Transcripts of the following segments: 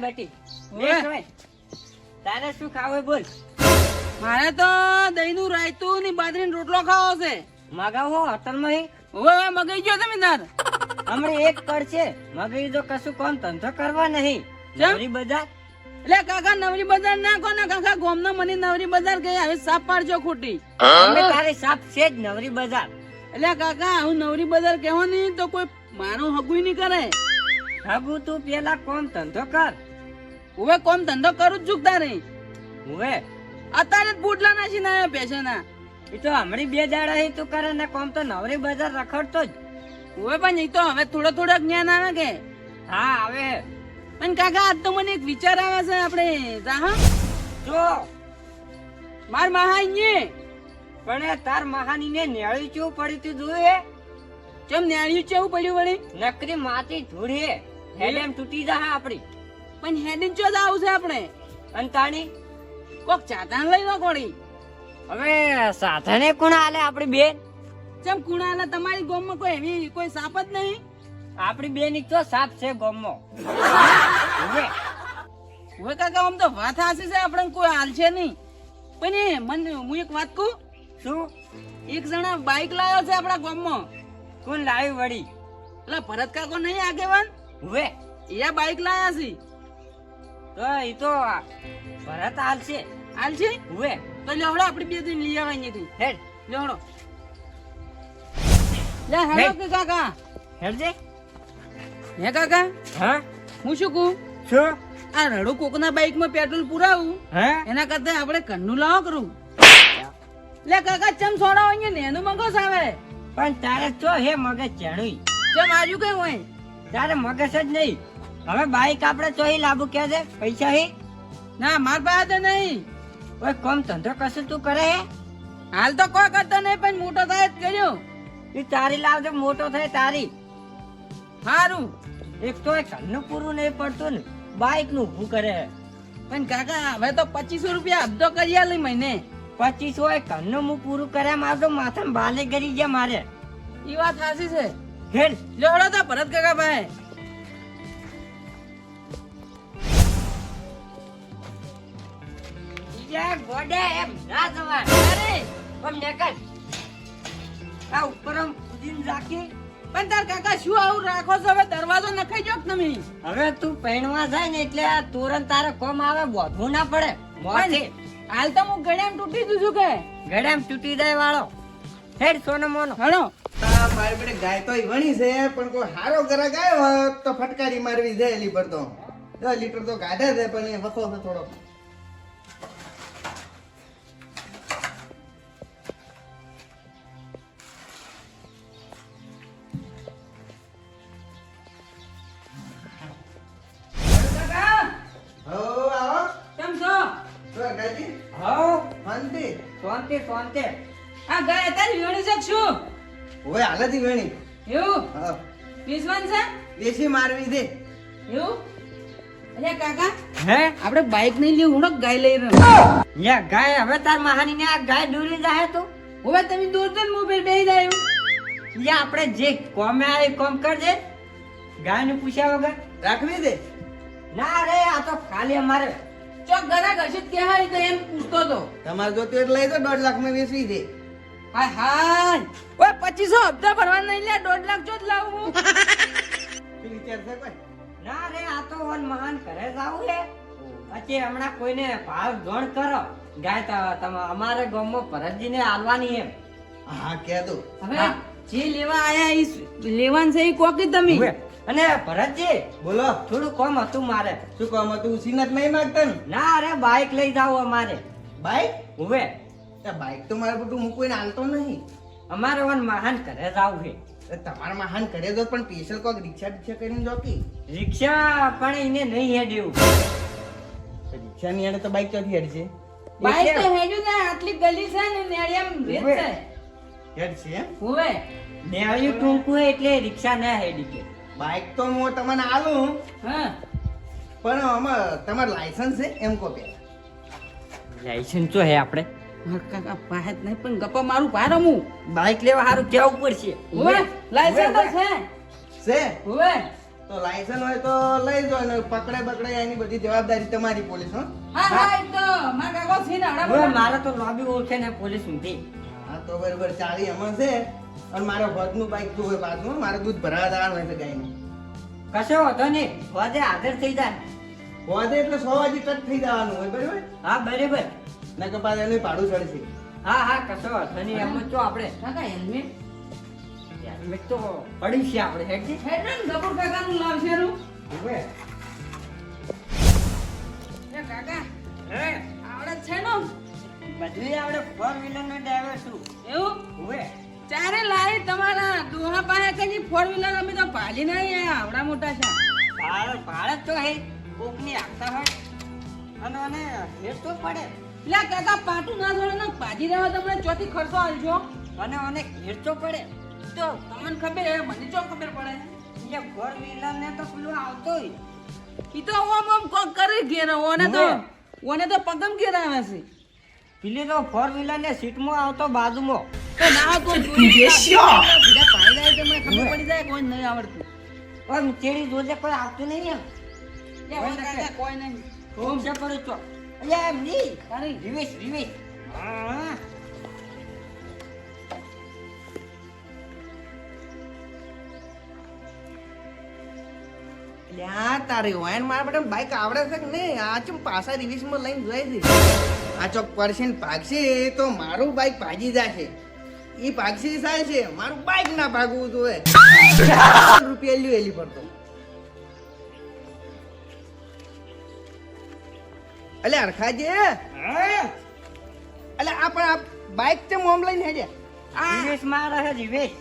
બટી તારે શું ખાવું બોલ. મારે તો દહીંનું રાયતું ને બાજરીનો રોટલો ખાવો છે. મગાવો હોટલમાં હવે મગાઈ ગયો તમે તાર હમણાં એક કર છે મગાઈ તો કશું કોમ ધંધો કરવા નહીં. નવરી બજાર એટલે કાકા નવરી બજાર નાખો ને કાકા ગોમના મને નવરી બજાર ગઈ હવે સાપ પાડજો ખોટી. અમે તારી સાપ છે જ નવરી બજાર. એટલે કાકા હું નવરી બજાર કહેવો નહીં તો કોઈ મારું હગુય નહીં કરે. હગુ તું પેલા કોમ ધંધો કર. હવે કોમ ધંધો કરું જ છું તારે. હવે અત્યારે જ બુટલા નાખી ના આવ્યા પેશના. એ તો હમણાં 2 દાડા તું કરે ને કોમ તો નવરી બજાર રખડતો જ. હવે પણ એ તો હવે થોડો જ્ઞાન આવે કે. હા આવે. પણ કાકા આજ તો મને એક વિચાર આવે છે આપણે જા જો માર મહાઈ પણ તાર મહાની ને નેળી ચેવું પડ્યું તું જોયે. કેમ નેળ્યું ચેવું પડ્યું વળી? નકરી માટી ધૂળે હેડેમ તૂટી જા આપડી. પણ હેડીન ચો જ આવું છે આપણે અંતાણી કોક ચાતાન લઈ લો કોડી. હવે સાધને કોણ આલે આપડી બેન? ચમ કુણાલા તમારી ગામમાં કોઈ એવી કોઈ સાપ જ નહીં? આપડી બેન ની તો સાપ છે ગામમાં. હવે કાકા આમ તો વાત હાસી છે આપણે કોઈ હાલ છે નહીં. પણ એ મને હું એક વાત કહું. શું? એક જણા બાઈક લાવ્યો છે આપણા ગામમાં. કોણ લાવી વળી? એટલે ભરત કાકો નહીં આગેવાન? હવે એ બાઈક લાયા છે. તો એ તો ભરત હાલ છે. હાલ છે? હવે તો લેવડો આપણે બે દિન લઈ આવવા અહીંયાથી. હેડ લેવડો લે હેડો કે કાકા. હેડજે. હે કાકા હા હું શું કહું? શું? આ રડુ કોકના બાઈક માં પેટ્રોલ પુરાવું હા એના કરતા આપણે ઘરનું લાવો કરું. લે કાકા ચમ છોડાવો અહીંયા નેનું મગજ આવે. પણ તારે તો હે મગજ ચેણું. ચમ આજુ કઈ હોય? તારે મગજ જ નહીં. હવે બાઈક આપણે તો લાવવું કે છે પૈસા હે ના માર પાસે તો નહીં. ઓય કોમ ધંધો કશું તું કરે હે? હાલ તો કોઈ કરતો નહીં પણ મોટો થાય જ કર્યો. ઈ તારી લાવજો મોટો થાય તારી. સારું એક તો એ ઘરનું પૂરું નહીં પડતું ને બાઈક નું ઊભું કરે. પણ કાકા હવે તો 2500 રૂપિયા હપ્તો કરી આલી મહિને. 25 હોય ઘરનું હું પૂરું કર્યા મારતો માથામાં બાલે કરી ગયા મારે. ઈ વાત સાચી છે. હેડ લેવડો તો ભરત કાકા ભાઈ. ગોડે એમ ના જવા. અરે આમ નેકળ. આ ઉપર આમ કૂદીને રાખી. પણ તાર કાકા શું આવું રાખો છો? હવે દરવાજો નખાઈ જો તમે. હવે તું પૈણવા જાય ને એટલે આ તુરંત તારે કોમ આવે બોધવું ના પડે. મોથી હાલ તો હું ગળ્યામ તૂટી દઉં છું કે ગળામ તૂટી જાય વાળો. હેડ સોનો મોનો હણો. મારી બેટે ગાય તો વણી છે પણ કોઈ હારો ઘરા ગાયો હોત તો ફટકારી મારવી જાય લીટર તો 10 લીટર તો ગાધા છે પણ એ વખો છે થોડો. હો આવો કેમ છો? તો ગાયજી હાઉ શાંતિ શાંતિ શાંતિ. આ ગાય તારી વેણી છે કે શું? ઓય હાલતી વેણી એવું હા વિશ્વાન છે દેશી મારવી દે. એવું? અરે કાકા હે આપણે બાઈક નહીં લેવું ઉડક ગાય લઈ રહ્યો. યા ગાય હવે તાર મહાની ને આ ગાય દોરી જાય તું. હવે તમે દૂર દૂર મોબાઈલ બેહી જાય. યા આપણે જે કોમે આવે કોમ કરજે. ગાય નું પૂછ્યા વગર રાખવી દે. ના રે આ તો ખાલી અમારે ચોક ગરાક હશે કે હા તો એમ પૂછતો તો. તમારે જોતું એટલે લઈ તો 1.5 લાખ માં વેચવી દે. હાય હાય ઓય 2500 હપ્તા ભરવા નહીં લે 1.5 લાખ જો જ લાવું હું. શું વિચાર છે કોઈ? ના રે આ તો વન મહાન ઘરે જાવું હે. પછી હમણાં કોઈને ભાવ જોણ કરો. ગાય તમે અમારે ગામમાં ભરતજીને આલવાની એમ. હા કે દો. હવે હા. જે લેવા આયા ઈ લેવાન છે ઈ કોકી તમે. ઉભે. અને ભરતજી બોલો થોડું કોમ હતું મારે. શું કામ હતું? સિનત નહીં માંગતા ને ના રે બાઈક લઈ જાવ અમારે. બાઈક? ઉભે બાઈક તો મારે બધું હું કોઈને હાલતો નહીં. અમારે વન મહાન ઘરે જાવું છે. તમારા મહાન કરે દો પણ સ્પેશિયલ કોઈક રિક્ષા કરીને જોતી. રિક્ષા પણ એને નહીં હેડ્યું. રિક્ષા ની આડે તો બાઈક ચોથી હેડ છે. બાઈક તો હેડ્યું ને આટલી ગલી છે ને નેડિયામ રેત ઉભે. છે. હેડ છે એમ? હોવે નેળિયું ટૂંકું હોય એટલે રિક્ષા ના હેડી કે. બાઈક તો હું તમને આલું હા પણ આમાં તમારું લાયસન્સ છે એમ કહો પેલા. લાયસન્સ તો હે આપણે. માર કાકા પાસે નહીં પણ ગપ્પા મારું ભાર રમું. બાઈક લેવા સારું કેવું પડશે. હોવે લાયસન્સ તો છે. છે હોવે તો લાયસન્સ હોય તો લઈ જો ને પકડે બકડે એની બધી જવાબદારી તમારી પોલીસ હો. હા એ તો મારા કાકો છે ને હવે હમણાં મારે તો લોબી ઓળખે ને પોલીસ ઊંધી. હા તો બરોબર ચાલી એમાં છે. અને મારે હોદનું બાઈક તો હોય બાજુમાં મારે દૂધ ભરાવા જવાનું હોય છે ગાયનું. કશો વાંધો નહીં, હોજે હાજર થઈ જાય. હોદે એટલે 100 વાગે કટ થઈ જવાનું હોય બરોબર. હા બરાબર. ને કપાસ એનું ભાડું ચડશે. હા હા કશો વાંધો નહીં. એમ જ જો આપણે કાકા હેલ્મેટ હેલ્મેટ તો પડી છે આપણે હેડજી. હેડન ગબુર કાકાનું લાવશે રૂ ઉભે. એ કાકા હે આવડે છે ને બધું આપણે 4 વ્હીલર નો ડ્રાઈવર છું. એવું ઉભે. ચારે લારી તમારા દોહા પાસે કઈ 4 વ્હીલર અમે તો પાલી નહીં આવડા મોટા છે ભારત તો હે કોકની આખતા હોય અને હેડ તો પડે લે કાકા પાટું ના જોડે ને ભાજી રહેવા તમને ચોથી ખર્ચો આલજો અને હેડ તો પડે. તો તમને ખબર હે મને ચો ખબર પડે એ 4 વ્હીલર ને તો પેલું આવતોય. ઈ તો ઓમ કોક કરી ઘેર ઓને તો પગમ ઘેર આવે છે પેલી તો 4 વ્હીલર ને સીટમાં આવતો બાજુમાં. તો ના તો બીજા પાઈ જાય તો મને ખબર પડી જાય કોઈ નહીં આવડતું ઓમ ચેડી જોજે કોઈ આવતું નહીં એમ. લે ઓય કાકા કોઈ નહીં ઓમ છે પડે તો અલ્યા એમ નહીં. તારી રિવેશ હા લ્યા તારી વાયન મારા બેટા બાઈક આવડે છે કે નહીં? આ ચમ પાછા રિવિઝમાં લઈને જાય છે. આ ચોક પરસેન્ટ ભાગશે તો મારું બાઈક ભાજી જશે. ઈ ભાગશે થાય છે મારું બાઈક ના ભાગવું જોઈએ. રૂપિયા લ્યો એલી પડતો. અલે અરખાજે અલે આ પણ આ બાઈક તે મોમ લઈને હેડે. રિવેશ મારે છે રિવેશ.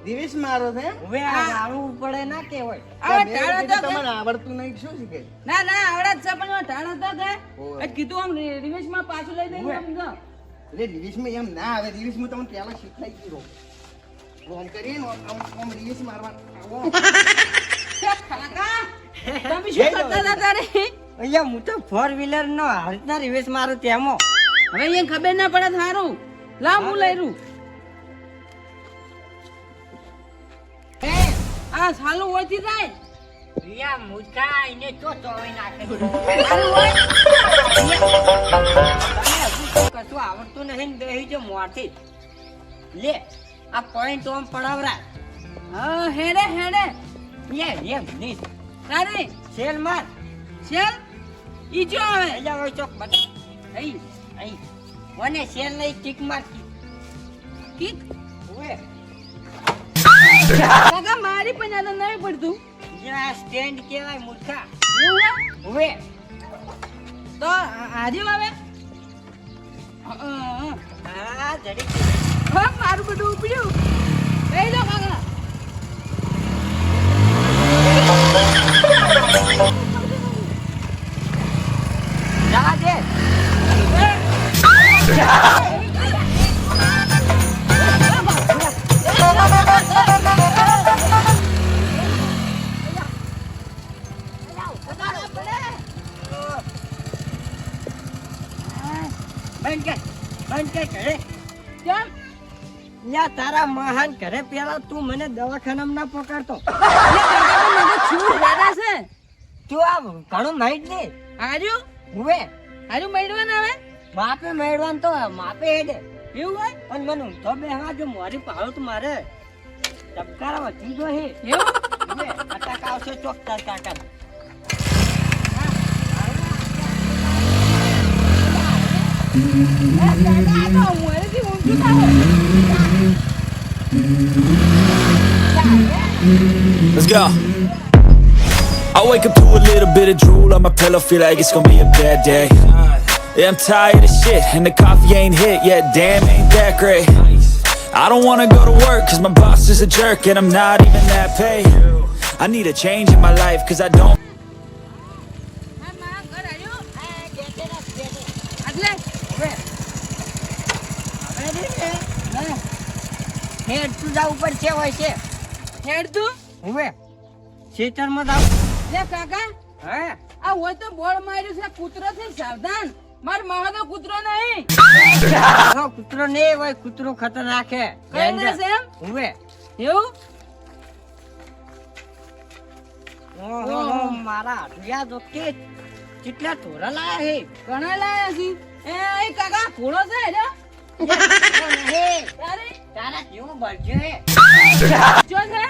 રિવિઝ મારો છે એમ? હવે આ ગાળું પડે ના કે હોય. આ બે ટાળો રૂપિયા તો તમને આવડતું નહીં શું શીખે? ના ના આવડે જ છે પણ ટાળો તો કે ઓય. એ કીધું આમ રિવેશમાં પાછું લઈ દઈને ઓય. આમ જો એટલે રિવિઝમાં એમ ના આવે. રિવિઝમાં તમને પહેલા શીખવાઈ ગયો. આમ કરીને આમ રિવિઝ મારવાનું. છે કાકા તમે શું કરતા હતા તારે અહીંયા હું તો 4 વ્હીલર નો આ રીતના રિવેશ મારું તેમાં. હવે અહીંયા ખબર ના પડે થારું લા હું લઈ રૂ આ સાલું હોતી જાય રિયા મુકા એને તો ચોવી નાખે. સાલું હોય કશું આવડતું નહીં ને બેહી જો મોરથી. લે આ પોઈન્ટ ઓમ પડાવરા. હા હેડે હેડે એમ નહીં. તારે સેલ માર. ચલ ઈ જો આવે અહીંયા હોય ચોક બતા. અહીં અહીં મને સેલ નહીં ટીક માર. કીક ઉવે કાકા મારી પણ યાદ નહીં પડતું જ્યાં સ્ટેન્ડ કહેવાય મૂર્ખા. એવું હે? ઉવે તો આજે આવે હા જડી. હા મારું બધું ઉપડ્યું લઈ લો કાકા જા દે. બંધ કર ઘરે. કેમ યા તારા મહાન ઘરે પેલા તું મને દવાખાનામાં ના પકડતો. શું હેડા છે તું આ ઘણું નાઈટ ને આજુ ઉવે આજુ મેળવા આવે માપે મેળવાનું તો માપે હેડે. એવું હોય અને મને ઊંધો બેહવા જો મારી પાડો તો મારે ટપકારા વધી ગયો હે. એવું ઉવે અટક આવશે ચોક તાર કાકા. Let's go. I wake up to a little bit of drool on my pillow, feel like it's gonna be a bad day. Yeah, I'm tired of shit, and the coffee ain't hit yet, damn, ain't that great. I don't wanna go to work, cause my boss is a jerk, and I'm not even that paid. I need a change in my life, cause I don't. હેડ તું જા ઉપર છે હોય છે. હેડ તું ઉવે ખેતરમાં જાવ. લે કાકા હે આ હોય તો બોળ માર્યું છે કૂતરો થી સાવધાન માર મહા તો કૂતરો નહીં કૂતરો ને હોય કૂતરો ખતરનાક હે. કઈ ના છે એમ ઉવે એવું મારા આટલિયા જો કે કેટલા તોરા લાયા હે ઘણા લાયા છે એ કાકા ઘોડો છે ને તારે તારા કેવું બળજો હે જો છે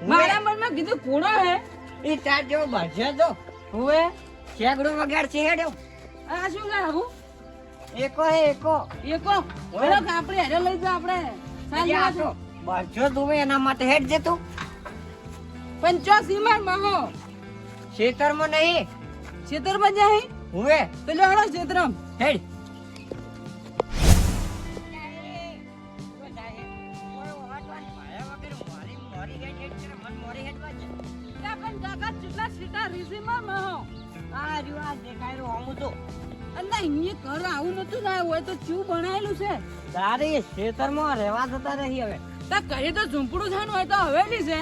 મારા મનમાં કીધું ઘોડો હે એ તાર જેવો બળજો તો હોવે શેગડો વગાડ છે હેડો આ શું છે આવું એકો હે એકો એકો ઓલો કે આપણે હેડો લઈ જા આપણે સાંજે આ તો બળજો તું એના માટે હેડ જે તું 85 માં મહો ખેતરમાં નહીં ખેતર માં જાય હુએ પેલો હેડો ખેતરમ હેડ કાકા કેટલા સીટા રીઝીમાં મહો આ રહ્યું આ દેખાય રહ્યું આમ તો અને અહીંયા ઘર આવું નતું ના હોય તો ચૂ બનાયેલું છે તારે ખેતરમાં રહેવા જતા રહી હવે તા ઘરે તો ઝૂંપડું છે હોય તો હવેલી છે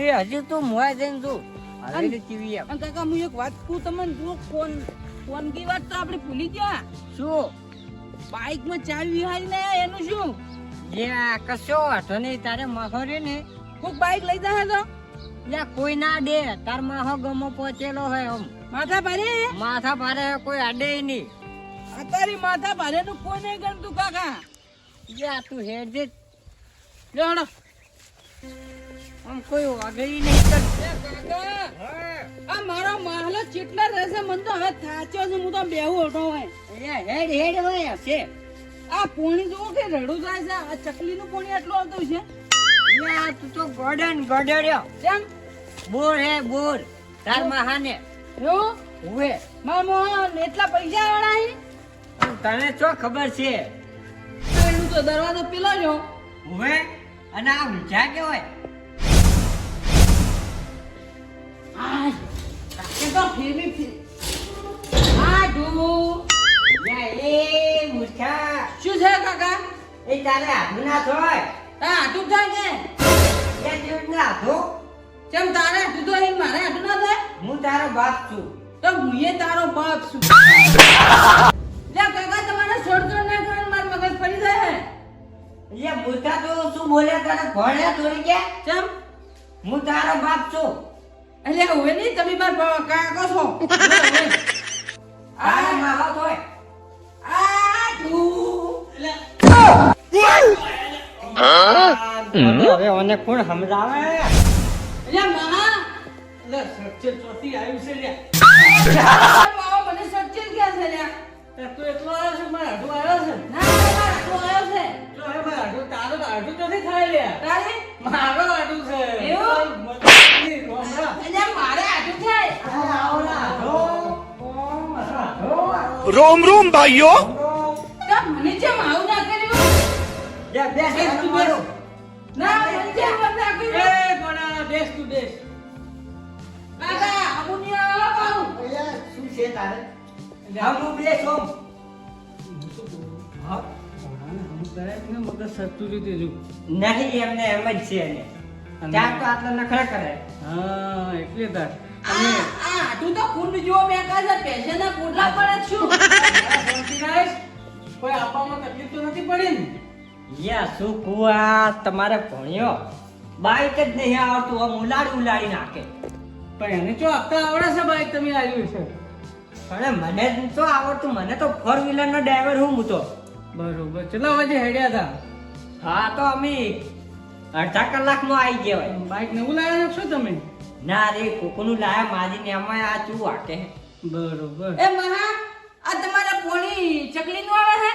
એ હજુ તું મોય જઈને તું હવેલી ટીવી એમ અને કાકા હું એક વાત કહું તમને જો ફોનની વાત તો આપણે ભૂલી ગયા શું બાઇક માં ચાવી હારી ને એનું શું જે આ કશો હતો નહીં તારે માહો રે ને કોક બાઇક લઈ જાય તો યા કોઈ ના દે તાર માહો ગમો પહોંચેલો હોય આમ માથા ભારે માથા ભારે કોઈ અડે નહીં અત્યારે માથા ભારે નું કોઈ નહીં ગણતું કાકા યા તું હેડ દે લેવડો આમ કોઈ વાગઈ નહીં કરશે કાકા આ મારો માહલો ચેટલા રહેશે મને તો હવે થાચ્યો છે હું તો બેહું ઓટો હોય હેડ હેડ હોય છે આ પોણી જોવો કે રડું જાય છે આ ચકલીનું પોણી આટલું આવતું છે યા તું તો ગોડર્યો કેમ બોર હે બોર તાર માહાને એવું હુએ મારા મોહન એટલા પૈસા વાળા હે તને શું ખબર છે એનું તો દરવાજો પેલો જો હુએ અને આ ઊંચા કે હોય આ કાકે તો ફેરવી ફેર આ ડુ યા એ મૂર્ખા શું છે કાકા એ તારે હાથું ના થોય આ આટું થાય કે યા જેવું ના હાથું કેમ તારે આટું તો અહીં મારે આટું ના થાય હું તારો બાપ છું તો મુએ તારો બાપ છું લે કાકા તમારે છોડ ના કરે માર મગજ પડી જાય યા મૂર્ખા તો શું બોલ્યા તને ભણ્યા થોડી કે કેમ હું તારો બાપ છું એટલે હવે નહીં તમે માર કાકો છો તારો માહો થોય આટું હવે મને કોણ સમજાવે એટલે મહા લે સચ્ચે ચોથી આવ્યું છે લે માવો મને સચ્ચે ક્યાં છે લ્યા તું એટલો આવ્યો છે મારા હાડું આવ્યો છે ના મારા આટલું આવ્યો છે તો હવે મારા હાડું તારો તો હાડું નથી થાય લે તારે મારો હાડું છે એવું? મતલબની રોમડા. એટલે મારે આટલું થાય रोम रोम भाइयों તો મને જેમ આવું ના કર્યું યા બેસ તું બેસ. ના મને જેમ ના એ કર્યું ગોડા બેસ તું બેસ કાકા આવું નહીં આવો પાઉં શું છે તારે હા હું બેસ હોમ હા મગજ સત્તું રીતે જો નહીં એમને એમ જ છે એને ચાર તો આટલા નખરા કરે હા એટલે તાર આ આટલું તો કુંડ જેવો બેકાર છે પેશેના પોટલા પડે જ છું કોઈ આપવામાં તકલીફ તો નથી પડી ને યા શું કુવા તમારે ભણ્યો બાઈક જ નહીં આવતું આમ ઉલાડી નાખે પણ એને જો આપતા આવડે છે બાઈક તમે આવ્યું છે પણ મને તો આવડતું મને તો ફોર વ્હીલર નો ડ્રાઈવર હું તો બરોબર ચલો વાજે હેડ્યા હતા હા તો અમે અડધા કલાકમાં આવી ગયા હોય બાઈક નવું લાવ્યા છો તમે ના રે કોકનું લાયા મારી ને એમાં આ ચૂ વાકે બરોબર એ મહા આ તમારા પોણી ચકલી નું આવે છે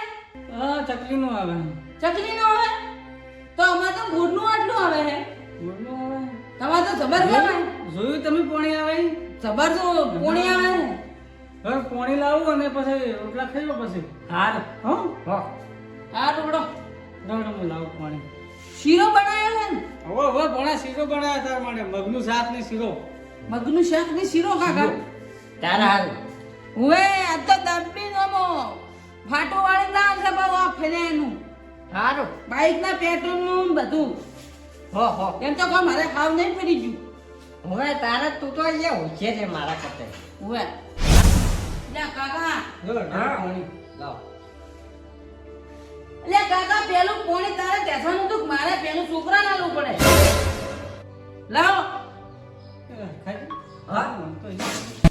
હા ચકલી નું આવે ચકલી નું આવે તો અમાર તો ગુડ નું આટલું આવે છે બોલનું આવે તમાર તો જબર આવે જોયું તમે પોણી આવે જબર તો પોણી આવે છે હવે પોણી લાવું અને પછી રોટલા ખાઈ પછી હાલ હા હો આ ટુકડો દોડ હું લાવું પાણી શીરો બનાવ્યો છે ને હવે ભણા શીરો બનાવ્યા તાર માટે મગનું શાક ને શીરો મગનું શાક ને શીરો કાકા તારા હાલ હવે આ તો દબ્બી નમો ફાટો વાળી ના છે બાબુ આ ફેલેનું હારું બાઈક ના પેટ્રોલ નું બધું હો હો એમ તો કોઈ મારે ખાવ નહીં પડી ગયું હવે તારે તું તો અહીંયા ઉછે છે મારા કરતે હવે લે કાકા દોડ હા. પાણી લાવ લે કાકા પેલું પોણી તારે બેસવાનું હતું કે મારે પેલું છોકરા ના લેવું પડે લાવો ખાઈ હા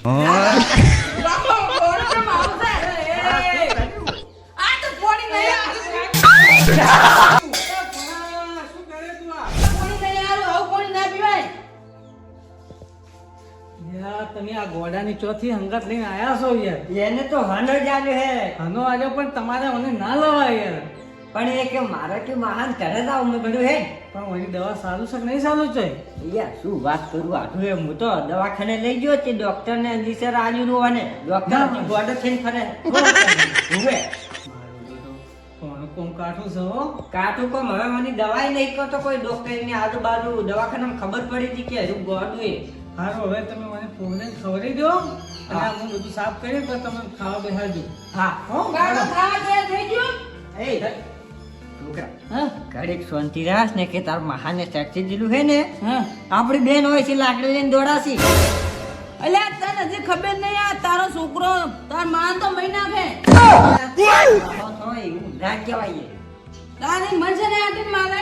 બાપા, કોણ કેમ આવશે? આ તો કોણી નહીં શું કરે તું આ? કોણી નહીં આવું, આવું કોણી ના પીવાય. યાર તમે આ ગોડાની ચોથી હંગત લઈને આયા છો યાર. એને તો હનો જ આવ્યો હે આનો આવ્યો પણ તમારે મને ના લવાય યાર. પણ એ કે મારે કે મહાન ઘરે જ આવું મેં બધું હે પણ ઓની દવા સારું છે કે નહીં સારું છે? યાર શું વાત કરું આટલું એમ હું તો દવાખાને લઈ ગયો તે ડોક્ટર ને ઇન્જેક્શન આલ્યું અને ડોક્ટર ગોડો થઈને ફરે હુવે કોમ કાઠું છે હો. કાઠું કોમ હવે મને દવાઈ નહીં કરતો કોઈ ડોક્ટર ની આજુબાજુ દવાખાનામાં ખબર પડી હતી કે હજુ ગોડું એ હારું હવે તમે મને ફોને ખવડાવી દો અને આ હું બધું સાફ કરી તો તમે ખાવા બેસાડજો. હા હો બાળકો ખાવા તૈયાર થઈ ગયું? એ છોકરા હા ઘડીક શાંતિ રાખ ને કે તાર મહાને સેક્સી જીલું હે ને હા આપણી બેન હોય છે લાકડી લઈને દોડાસી અલ્યા તને હજી ખબર નહીં આ તારો છોકરો તાર માન તો મહી નાખે. એવું ના કહેવાય તારી મન છે ને આટી મારે.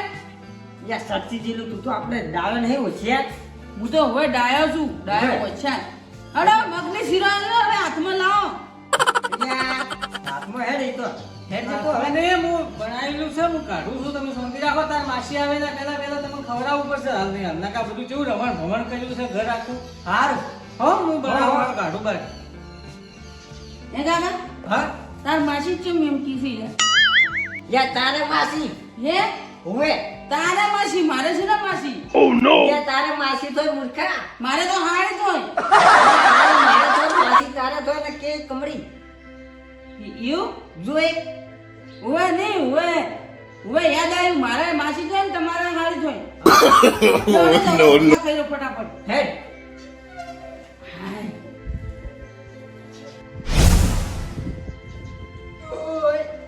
યા સચ્ચી જીલું તું તો આપણે દાળ નહીં હોશિયાર હું તો હવે ડાયો છું, ડાયો ઓછા. અરે મગની શીરા લો, હવે હાથમાં લાવો. યા હાથમાં હેડ એ તો હેડ તો હવે હવે નહીં, હું બનાવેલું છે હું કાઢું છું. તમે શાંતિ રાખો. તાર માસી આવે ને પહેલા તમે ખવડાવવું પડશે. હાલ નહીં હાલના કા બધું કેવું રમણ ભમણ કર્યું છે ઘર આખું. હારું હો હું બનાવું કાઢું બાર. એ કાકા હા તાર માસી ચમ એમ કીધી લે? યા તારે માસી હે હોવે તારે માસી, મારે છે ને માસી. યા તારે માસી તોય મૂર્ખા મારે તો હાડ જોઈ. મારે તો માસી તારે તોય ને કે કમળી એવું જોઈ ઓવે નહીં ઓવે ઓવે યાદ આવ્યું, મારે માસી જોઈ ને તમારે હાડ જોઈ. ફટાફટ. હેડ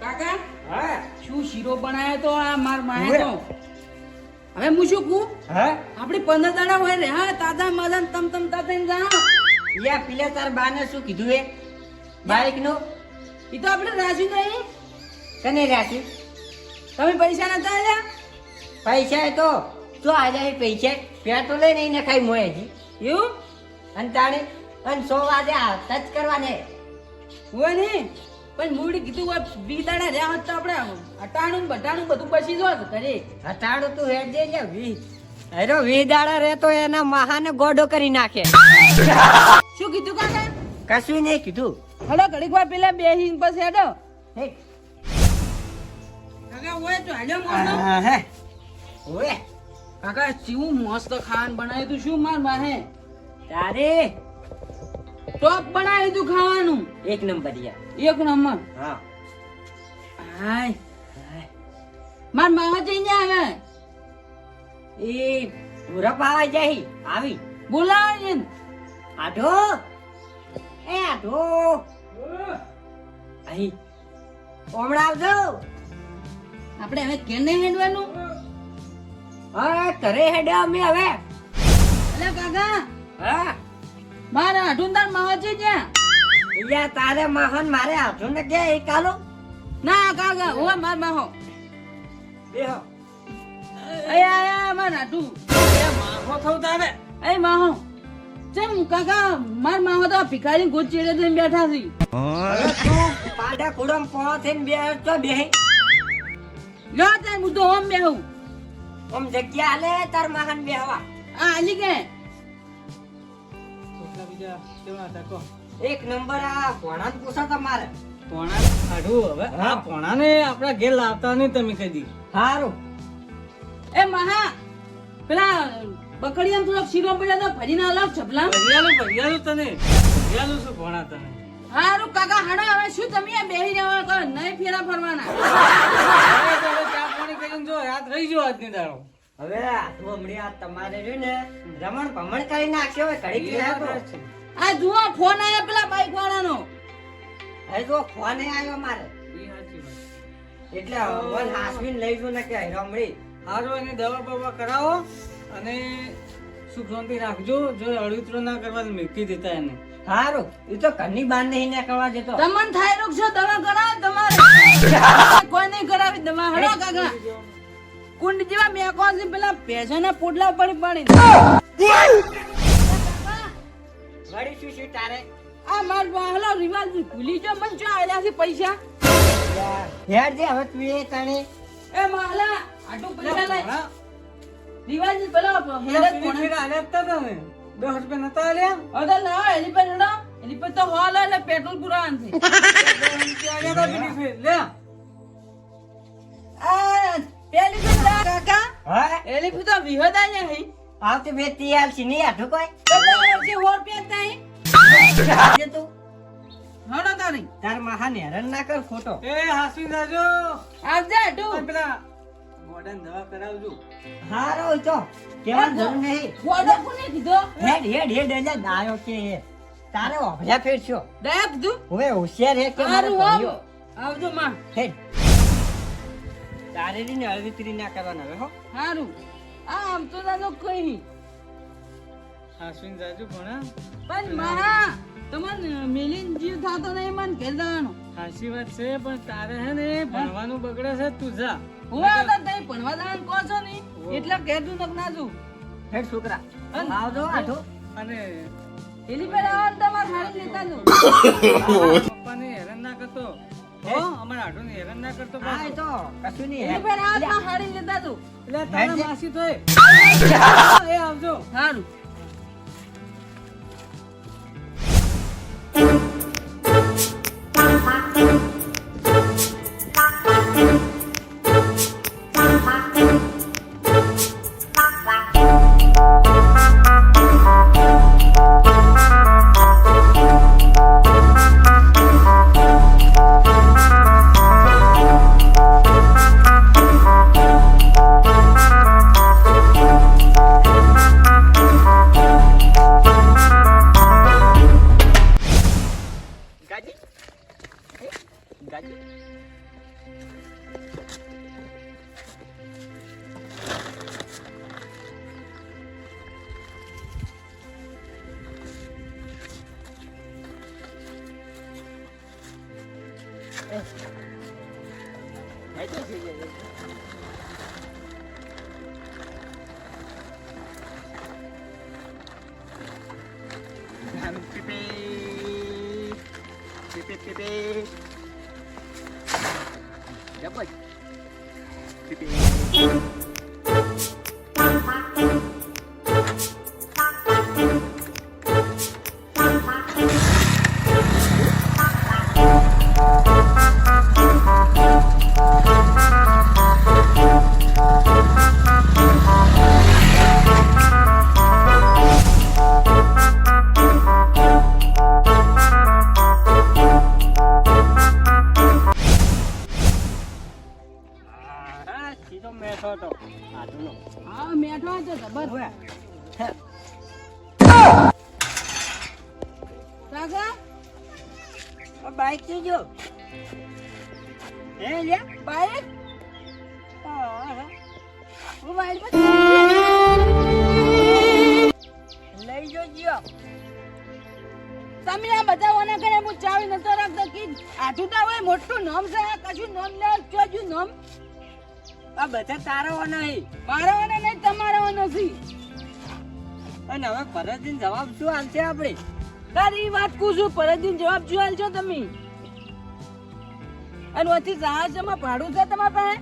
કાકા હા શું શીરો બનાવ્યો તો આ માર માએ ઓવે. તો. હવે હું શું કહું, હા આપડી 15 દાડા હોય રે હા તાજા મદન તમ તમ તાતા જા. યા પેલા તાર બાને શું કીધું એ બાઈક નું ઈ તો આપણે રાજી નહીં. કને રાશી તમે પૈસા નતા આલ્યા? પૈસા તો જો આજે પૈસા પેટ્રોલ લઈને નહીં નખાય મોય હજી એવું અને તાણે અને 100 વાગે ટચ કરવાને હોય નહીં પણ મૂડી કીધું હોય 20 દાડા રહ્યા હોત તો આપણે અટાણું બટાણું બધું બચી જોત ઘરે. હટાડું તું હેડ દે લે 20 અરે 20 દાડા રે તો એના મહાને ગોડો કરી નાખે શું કીધું કાકા? કશું નહીં કીધું હડો ઘડીક વાર પેલા બેહીન પછી હેડો. હે કાકા ઓય તો હેડો મોનો. હે ઓએ કાકા શું મસ્ત ખાવાનું બનાવ્યું તું, શું માર માહે તારે ટોપ બનાવ્યું તું ખાવાનું એક નંબર યાર એક નંબર. હા હાય માર મામા જઈને આવે એ પૂરા પાવા જાય આવી બોલાવે છે. આઢો એ આઢો અહીં હમણાં આવજો આપણે હવે કેને હેડવાનું? હા ઘરે હેડે અમે હવે અલે કાકા હા મારા આઠું તાર માવા છે જ્યાં. યા તારે મહાન મારે હાથો ને કે એક આલો ના કાકા ઓય માર માહો બેહો આયા માર આઠું માખો થવું તારે. એ માહો ચમ કાકા માર માહો તો ભિખારી ગોદ ચેડે થઈને બેઠા છે. હવે તું પાડા કુડમ પોણો થઈને બે તો બેહી લો તે હું તો ઓમ બેહું. ઓમ જગ્યા આલે તાર મહાન બેહવા આ આલી કે છોકરા બીજા કેવા હતા કહો. એક નંબર આ ભણાન પૂછો તમારે પોણા કાઢું હવે. હા પોણાને આપણા ઘેર લાવતા નહીં તમે કદી. હારું એ મહા પેલા બકડીયા થોડોક શીરો પડ્યો તો ભરીને અલગ છપલા. ભરિયાલું તને ભરિયાલું શું પોણા તને. હારું કાકા હાડો હવે શું તમે આ બેહી રહ્યા કરો નહીં ફેરા ફરવાના. હવે તો હવે ચા પાણી કરીને જો યાદ રહી ગયો આજની દાડો. હવે આ હમણાં આ તમારે રહ્યું ને રમણ ભમણ કરી નાખ્યો હવે ઘડીક રહ્યા તો. આ જુઓ ફોન આયા પેલા બાઈક વાળાનો. હવે જો ફોન આવ્યો મારે એ સાચી વાત. એટલે વન હાસવીને લઈ જો ને કે રમણી હારું એની દવા બવા કરાવો અને સુખ શાંતિ રાખજો. જો અળવિત્રો ના કરવા તો મૂકી દેતા એને. હારું એ તો ઘરની બહાર નહીં નીકળવા દેતો તમને થાય રોગ છો દવા કરાવો તમારે. કોઈ નહીં કરાવી દવા હડો કાકા. કુંડ જેવા મેકો છે પેલા ભેંસોના પોટલા પડી પડી. વળી શું તારે આ માર વાહલો રિવાજ ભૂલી જો મન જો આલ્યા છે પૈસા યાર જે હવે તું એ તને એ માલા આટો પૈસા લઈ ભણા, રિવાજ પેલા હેડે પેલી કોણ ફેર આલ્યા જ તા તમે 10 રૂપિયા નતા આલ્યા? અદા ના એની પર હેડો એની પર તો હોલ એટલે પેટ્રોલ પૂરા આન છે 10 રૂપિયા આલ્યા તા પેલી ફેર. લે આ પેલી પર કાકા હા એલી પર તો વિહદા નહીં આવતી બે તિયાલ છે નહીં આઠું કોઈ તો વર્ષે હોર પેટ નહીં જે તું હડો તારી તાર મહાન હેરાન ના કર ખોટો એ હાસવી જાજો. આવજે આટુ પણ પેલા ગોડાને દવા કરાવજો. હારો તો કેવા જરૂર નહીં ગોડો કોને કીધો હેડ હેડ હેડ એટલે દાયો કે તારે ઓભળ્યા ફેરશો દયા કીધું હવે હોશિયાર હે કે મારે હારું ભણ્યો. આવજો માં હેડ તારે ને અળવિતરી ના કરવાના હવે હો હારું આમ તો દાદો કોઈ નહીં હાસવીને જાજો ભણા. પણ મહા તમને મિલિન જીવ થાતો નહીં મન કે દાનો હાચી વાત છે પણ તારે હે ને ભણવાનું બગડે છે તું જા. હું આ તો તઈ ભણવા દાન કો છો નહીં એટલે કહેતું નક ના છું હેડ છોકરા આવજો આઠું અને એલી પર આવન તમાર હારી લેતા જો પપ્પાને હેરાન ના કરતો હો, અમારા આટોને હેરાન ના કરતો હા પાછો. એ તો કશું નહીં એલી પર આવન હારી લેતા જો એટલે તારા હેડ જે. માસી તોય એ આવજો. હારું ગાજી ગાજી સીધો મેઠો હતો આઠુનો હા મેઠો હતો જબર કાકા બાઈક થી જો હે લે બાઈક હું બાઈક પર લઈ જો જીઓ તમે આ બધાવાના કરે હું ચાવી નતો રાખતો કે આઠું તો હોય મોટું નામ છે આ કશું નામ લે ચોજુ નામ આ બધા તારા નહીં મારાવાના નહીં તમારાવાના નથી અને હવે ફરજીન જવાબ શું આલશે આપણે તારી વાત પૂછું પરદિન જવાબ શું આલશો તમે અને વચ્ચે જહાજમાં ભાડું છે તમારા પાસે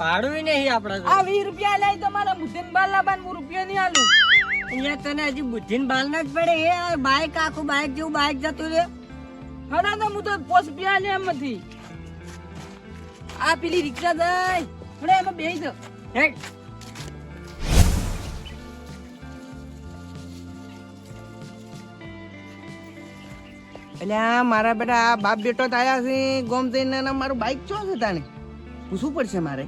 ભાડું નહીં આપડા આ 20 રૂપિયા લઈ તમારા બુદ્ધિન બાલ લાબાન હું રૂપિયા નહીં આલું અહીંયા તને હજી બુદ્ધિન બાલ ના જ પડે એ બાઈક આખું બાઈક જેવું બાઈક જતું રે હડા તો હું તો પોસ રૂપિયા લે એમ નથી આ પેલી રિક્ષા દઈ હડે એમાં બેસી દો હેડ એટલે આ મારા બેટા આ બાપ બેટો તો આયા છે ગોમ થઈને મારું બાઈક ચો છે તાણે પૂછવું પડશે મારે